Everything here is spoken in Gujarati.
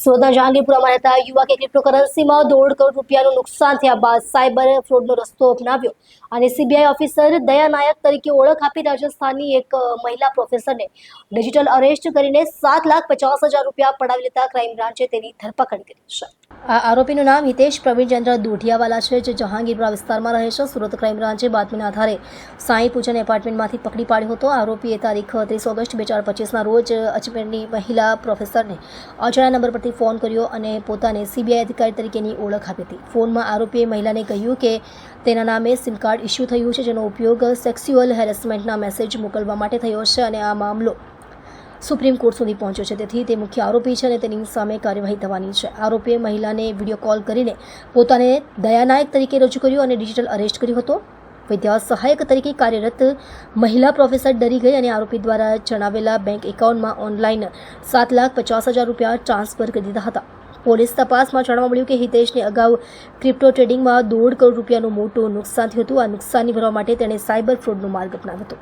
સુરતના જહાંગીરપુરામાં રહેતા યુવકે ક્રિપ્ટોકરન્સીમાં 1.5 કરોડ રૂપિયાનું નુકસાન થયા બાદ સાયબર ફ્રોડનો રસ્તો અપનાવ્યો અને સીબીઆઈ ઓફિસર દયા નાયક તરીકે ઓળખ આપી રાજસ્થાનની એક મહિલા પ્રોફેસરને ડિજિટલ અરેસ્ટ કરીને 7,50,000 રૂપિયા પડાવી લેતા ક્રાઇમ બ્રાન્ચે તેની ધરપકડ કરી છે। આ આરોપીનું નામ હિતેશ પ્રવીણચંદ્ર દોઢિયાવાલા છે, જે જહાંગીરપુરા વિસ્તારમાં રહે છે। સુરત ક્રાઇમ બ્રાન્ચે બાતમીના આધારે સાંઈ પૂજન એપાર્ટમેન્ટમાંથી પકડી પાડ્યો હતો। આરોપીએ તારીખ 30 ઓગસ્ટ 2025ના રોજ અજમેરની મહિલા પ્રોફેસરને અજાણ્યા નંબર પરથી ફોન કર્યો અને પોતાને સીબીઆઈ અધિકારી તરીકેની ઓળખ આપી હતી। ફોનમાં આરોપીએ મહિલાને કહ્યું કે તેના નામે સિમ કાર્ડ ઇસ્યુ થયું છે, જેનો ઉપયોગ સેક્સ્યુઅલ હેરેસમેન્ટના મેસેજ મોકલવા માટે થયો છે અને આ મામલો સુપ્રીમ કોર્ટ સુધી પહોંચ્યો છે, તેથી તે મુખ્ય આરોપી છે અને તેની સામે કાર્યવાહી થવાની છે। આરોપીએ મહિલાને વિડીયો કોલ કરીને પોતાને દયા નાયક તરીકે રજૂ કર્યો અને ડિજિટલ અરેસ્ટ કર્યો હતો। વિદ્યા સહાયક તરીકે કાર્યરત મહિલા પ્રોફેસર ડરી ગઈ અને આરોપી દ્વારા જણાવેલા બેંક એકાઉન્ટમાં ઓનલાઈન 7,50,000 રૂપિયા ટ્રાન્સફર કરી દીધા હતા। પોલીસ તપાસમાં જાણવા મળ્યું કે હિતેશને અગાઉ ક્રિપ્ટો ટ્રેડિંગમાં 1.5 કરોડ રૂપિયાનું મોટું નુકસાન થયું હતું। આ નુકસાની ભરવા માટે તેણે સાયબર ફ્રોડનો માર્ગ અપનાવ્યો હતો।